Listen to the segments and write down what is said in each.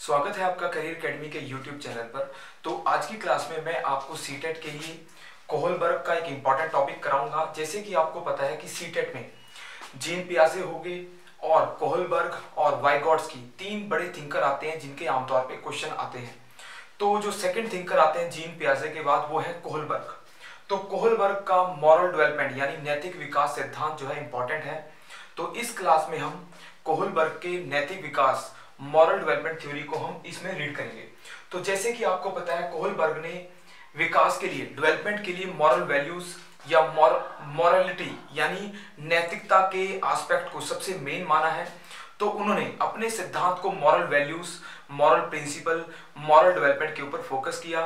स्वागत है आपका करियर एकेडमी के यूट्यूब चैनल पर। तो आज की क्लास में मैं आपको सीटेट के लिए कोहलबर्ग का एक इम्पॉर्टेंट टॉपिक कराऊंगा। जैसे कि आपको पता है कि सीटेट में जीन पियाजे हो गए और कोहलबर्ग और वाइगॉट्स्की तीन बड़े थिंकर आते हैं जिनके आमतौर पे क्वेश्चन आते हैं। तो जो सेकंड थिंकर आते हैं जीन पियाजे के बाद वो है कोहलबर्ग। तो कोहलबर्ग का मॉरल डेवलपमेंट यानी नैतिक विकास सिद्धांत जो है इम्पॉर्टेंट है। तो इस क्लास में हम कोहलबर्ग के नैतिक विकास मॉरल डेवलपमेंट थ्योरी को हम इसमें रीड करेंगे। तो जैसे कि आपको पता है कोहलबर्ग ने विकास के लिए डेवलपमेंट के लिए मॉरल वैल्यूज या मॉरलिटी यानी नैतिकता के एस्पेक्ट को सबसे मेन माना है। तो उन्होंने अपने सिद्धांत को moral values, moral principle, moral development के ऊपर फोकस किया।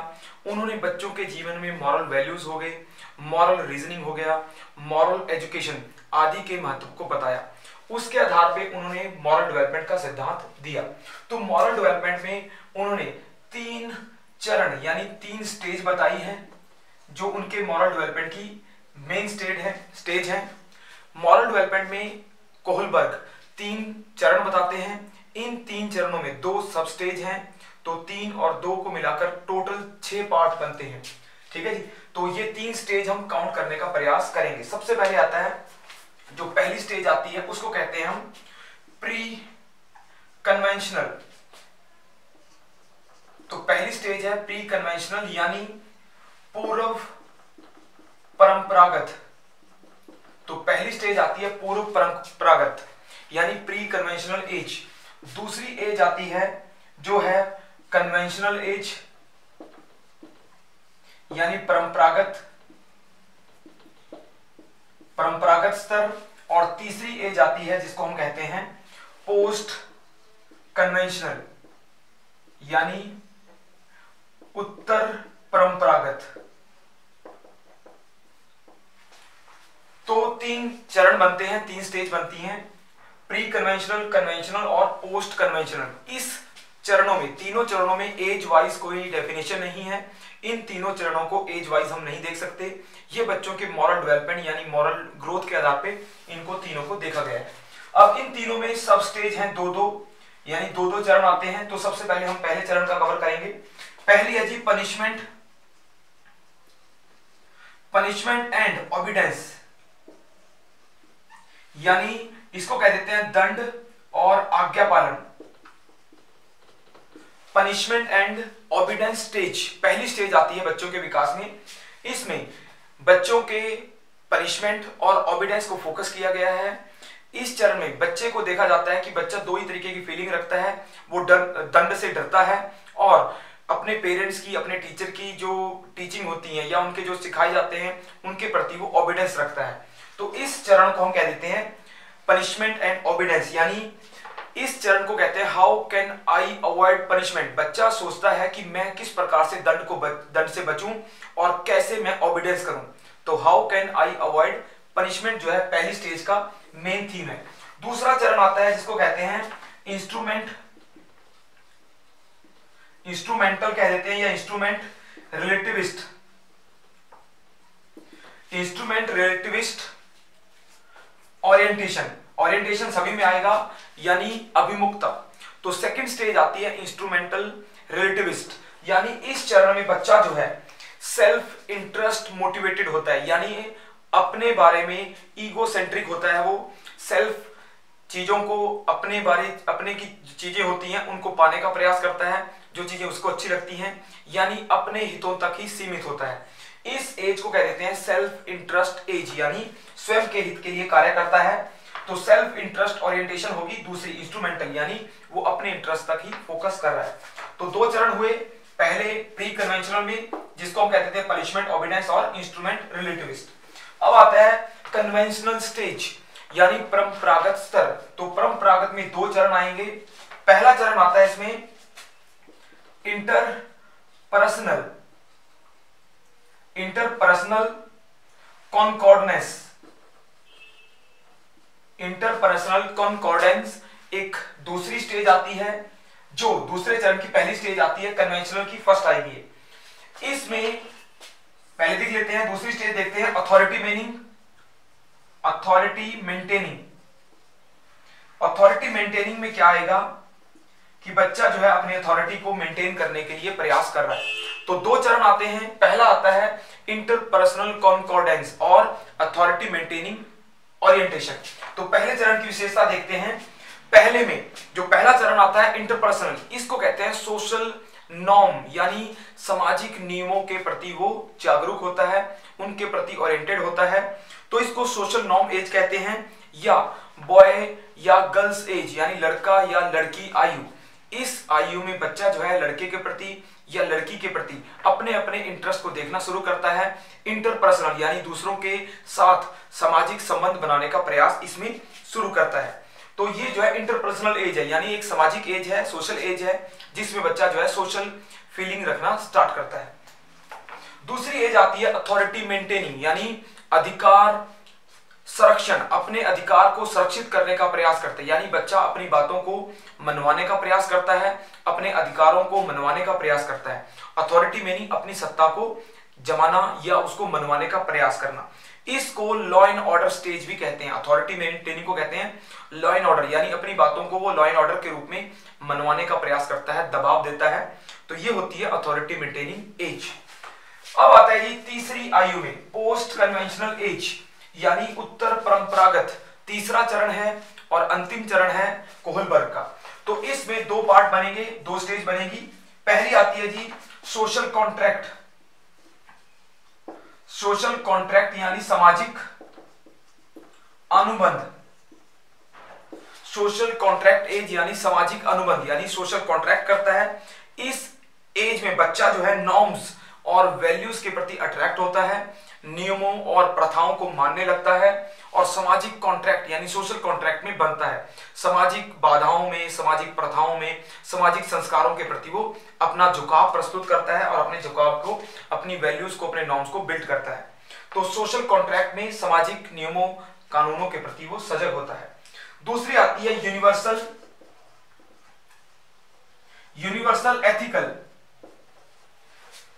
उन्होंने बच्चों के जीवन में मॉरल वैल्यूज हो गए, मॉरल रीजनिंग हो गया, मॉरल एजुकेशन आदि के महत्व को बताया। उसके आधार पे उन्होंने मॉरल डेवलपमेंट का सिद्धांत दिया। तो मॉरल डेवलपमेंट में उन्होंने तीन चरण यानी तीन स्टेज बताई है जो उनके मॉरल डेवलपमेंट की मेन स्टेज है। मॉरल डेवलपमेंट में कोहलबर्ग तीन चरण बताते हैं। इन तीन चरणों में दो सब स्टेज हैं, तो 3 और 2 को मिलाकर टोटल 6 पार्ट बनते हैं। ठीक है जी। तो ये तीन स्टेज हम काउंट करने का प्रयास करेंगे। सबसे पहले आता है जो पहली स्टेज आती है उसको कहते हैं हम प्री कन्वेंशनल। तो पहली स्टेज है प्री कन्वेंशनल यानी पूर्व परंपरागत। तो पहली स्टेज आती है पूर्व परंपरागत यानी प्री कन्वेंशनल एज। दूसरी एज आती है जो है कन्वेंशनल एज यानी परंपरागत स्तर। और तीसरी एज आती है जिसको हम कहते हैं पोस्ट कन्वेंशनल यानी उत्तर परंपरागत। तो तीन चरण बनते हैं, तीन स्टेज बनती हैं, प्री कन्वेंशनल, कन्वेंशनल और पोस्ट कन्वेंशनल। इस चरणों में, तीनों चरणों में एज वाइज कोई डेफिनेशन नहीं है। इन तीनों चरणों को एज वाइज हम नहीं देख सकते। ये बच्चों के मॉरल डेवलपमेंट यानी मॉरल ग्रोथ के आधार पे इनको तीनों को देखा गया है। अब इन तीनों में सब स्टेज हैं दो यानी दो चरण आते हैं। तो सबसे पहले हम पहले चरण का कवर करेंगे। पहली है जी पनिशमेंट एंड ऑबिडेंस यानी इसको कह देते हैं दंड और आज्ञा पालन। पनिशमेंट एंड ऑबिडेंस स्टेज पहली स्टेज आती है बच्चों के विकास में। इसमें बच्चों के पनिशमेंट और ऑबिडेंस को फोकस किया गया है। इस चरण में बच्चे को देखा जाता है कि बच्चा दो ही तरीके की फीलिंग रखता है। वो दंड से डरता है और अपने पेरेंट्स की, अपने टीचर की जो टीचिंग होती है या उनके जो सिखाए जाते हैं उनके प्रति वो ऑबिडेंस रखता है। तो इस चरण को हम कह देते हैं पनिशमेंट एंड ऑबिडेंस यानी इस चरण को कहते हैं how can I avoid punishment. बच्चा सोचता है कि मैं किस प्रकार से दंड से बचूं और कैसे मैं ऑबिडेंस करूं। तो how can I avoid punishment जो है पहली स्टेज का मेन थीम है। दूसरा चरण आता है जिसको कहते हैं इंस्ट्रूमेंटल कह देते हैं या इंस्ट्रूमेंट रिलेटिविस्ट ओरिएंटेशन सभी में आएगा यानी अभिमुखता। तो सेकंड स्टेज आती है इंस्ट्रूमेंटल रिलेटिविस्ट यानी इस चरण में बच्चा जो है सेल्फ इंटरेस्ट मोटिवेटेड होता है यानी अपने बारे में ईगोसेंट्रिक होता है। वो सेल्फ चीजों को अपने की चीजें होती हैं उनको पाने का प्रयास करता है, जो चीजें उसको अच्छी लगती हैं यानी अपने हितों तक ही सीमित होता है। इस एज को कह देते हैं सेल्फ इंटरेस्ट एज यानी स्वयं के हित के लिए कार्य करता है। तो सेल्फ इंटरेस्ट ओरिएंटेशन होगी दूसरी इंस्ट्रूमेंटल यानी वो अपने इंटरेस्ट तक ही फोकस कर रहा है। तो दो चरण हुए, पहले प्री कन्वेंशनल में जिसको हम कहते थे पनिशमेंट, ऑबिडेंस और इंस्ट्रूमेंट रिलेटिविस्ट। अब आता है कन्वेंशनल स्टेज यानी परंपरागत स्तर। तो परंपरागत में दो चरण आएंगे। पहला चरण आता है इसमें इंटरपर्सनल कॉन्कॉर्डेंस एक दूसरी स्टेज आती है जो दूसरे चरण की पहली स्टेज आती है, कन्वेंशनल की फर्स्ट आएगी। इसमें पहले देख लेते हैं, दूसरी स्टेज देखते हैं अथॉरिटी मेंटेनिंग में क्या आएगा कि बच्चा जो है अपनी अथॉरिटी को मेंटेन करने के लिए प्रयास कर रहा है। तो दो चरण आते हैं। पहला आता है इंटरपर्सनल कॉन्कॉर्डेंस और अथॉरिटी मेंटेनिंग ओरिएंटेशन। तो पहले चरण की विशेषता देखते हैं। पहले में जो पहला चरण आता है इंटरपर्सनल, इसको कहते हैं सोशल नॉर्म, यानी सामाजिक नियमों के प्रति वो जागरूक होता है, उनके प्रति ओरिएंटेड होता है। तो इसको सोशल नॉर्म एज कहते हैं, या बॉय या गर्ल्स एज, यानी लड़का या लड़की आयु। इस आयु में बच्चा जो है लड़के के प्रति या लड़की के प्रति अपने अपने इंटरेस्ट को देखना शुरू करता है। इंटरपर्सनल यानी दूसरों के साथ सामाजिक संबंध बनाने का प्रयास इसमें शुरू करता है। तो ये जो है इंटरपर्सनल एज है, यानी एक सामाजिक एज है, सोशल एज है, जिसमें बच्चा जो है सोशल फीलिंग रखना स्टार्ट करता है। दूसरी एज आती है अथॉरिटी मेंटेनिंग, यानी अधिकार संरक्षण, अपने अधिकार को सुरक्षित करने का प्रयास करता है, यानी बच्चा अपनी बातों को मनवाने का प्रयास करता है, अपने अधिकारों को मनवाने का प्रयास करता है। अथॉरिटी मीनिंग अपनी सत्ता को जमाना या उसको मनवाने का प्रयास करना। इसको लॉ एंड ऑर्डर स्टेज भी कहते हैं। अथॉरिटी मेंटेनिंग को कहते हैं लॉ एंड ऑर्डर, यानी अपनी बातों को वो लॉ एंड ऑर्डर के रूप में मनवाने का प्रयास करता है, दबाव देता है। तो ये होती है अथॉरिटी मेंटेनिंग एज। अब आता है जी तीसरी आयु में पोस्ट कन्वेंशनल एज, यानी उत्तर परंपरागत। तीसरा चरण है और अंतिम चरण है कोहलबर्ग का। तो इसमें दो पार्ट बनेंगे, दो स्टेज बनेगी। पहली आती है जी सोशल कॉन्ट्रैक्ट। सोशल कॉन्ट्रैक्ट यानी सामाजिक अनुबंध। सोशल कॉन्ट्रैक्ट एज यानी सामाजिक अनुबंध, यानी सोशल कॉन्ट्रैक्ट करता है। इस एज में बच्चा जो है नॉर्म्स और वैल्यूज के प्रति अट्रैक्ट होता है, नियमों और प्रथाओं को मानने लगता है और सामाजिक कॉन्ट्रैक्ट यानी सोशल कॉन्ट्रैक्ट में बनता है। सामाजिक बाधाओं में, सामाजिक प्रथाओं में, सामाजिक संस्कारों के प्रति वो अपना झुकाव प्रस्तुत करता है और अपने झुकाव को, अपनी वैल्यूज को, अपने नॉर्म्स को बिल्ड करता है। तो सोशल कॉन्ट्रैक्ट में सामाजिक नियमों, कानूनों के प्रति वो सजग होता है। दूसरी आती है यूनिवर्सल एथिकल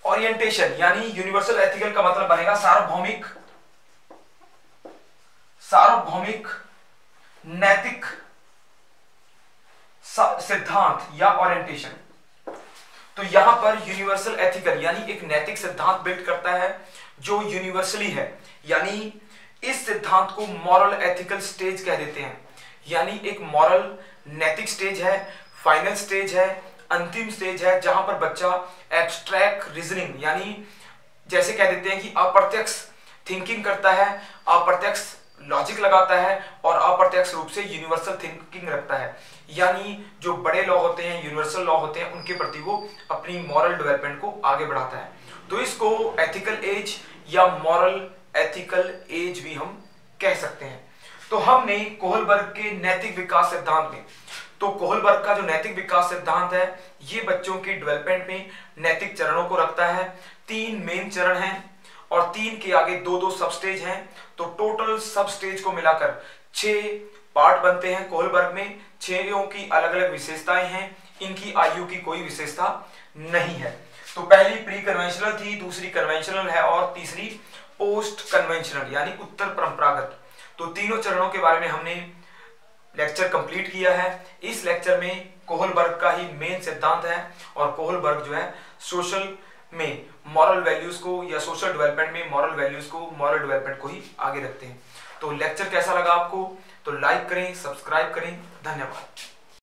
ओरिएंटेशन, यानी यूनिवर्सल एथिकल का मतलब बनेगा सार्वभौमिक नैतिक सिद्धांत या ओरिएंटेशन। तो यहां पर यूनिवर्सल एथिकल यानी एक नैतिक सिद्धांत बिल्ड करता है जो यूनिवर्सली है, यानी इस सिद्धांत को मॉरल एथिकल स्टेज कह देते हैं। यानी एक मॉरल नैतिक स्टेज है, फाइनल स्टेज है, अंतिम स्टेज है, जहां पर बच्चा एब्स्ट्रैक्ट रीजनिंग यानी जैसे कह देते हैं कि अप्रत्यक्ष थिंकिंग करता है, अप्रत्यक्ष लॉजिक लगाता है और अप्रत्यक्ष रूप से यूनिवर्सल थिंकिंग रखता है। यानी जो बड़े लॉ होते हैं, यूनिवर्सल लॉ होते हैं, उनके प्रति वो अपनी मॉरल डेवलपमेंट को आगे बढ़ाता है। तो इसको एथिकल एज या मॉरल एथिकल एज भी हम कह सकते हैं। तो हमने कोहलबर्ग के नैतिक विकास सिद्धांत में, तो कोहलबर्ग का जो नैतिक विकास सिद्धांत है ये बच्चों की डेवलपमेंट में नैतिक चरणों को रखता है। 3 मेन चरण हैं और 3 के आगे 2-2 सब स्टेज हैं। तो टोटल सब स्टेज को मिलाकर 6 पार्ट बनते हैं कोहलबर्ग में। 6 की अलग अलग विशेषताएं हैं, इनकी आयु की कोई विशेषता नहीं है। तो पहली प्री कन्वेंशनल थी, दूसरी कन्वेंशनल है और तीसरी पोस्ट कन्वेंशनल यानी उत्तर परंपरागत। तो तीनों चरणों के बारे में हमने लेक्चर कंप्लीट किया है। इस लेक्चर में कोहलबर्ग का ही मेन सिद्धांत है और कोहलबर्ग जो है सोशल में मॉरल वैल्यूज को या सोशल डेवलपमेंट में मॉरल वैल्यूज को, मॉरल डेवलपमेंट को ही आगे रखते हैं। तो लेक्चर कैसा लगा आपको? तो लाइक करें, सब्सक्राइब करें। धन्यवाद।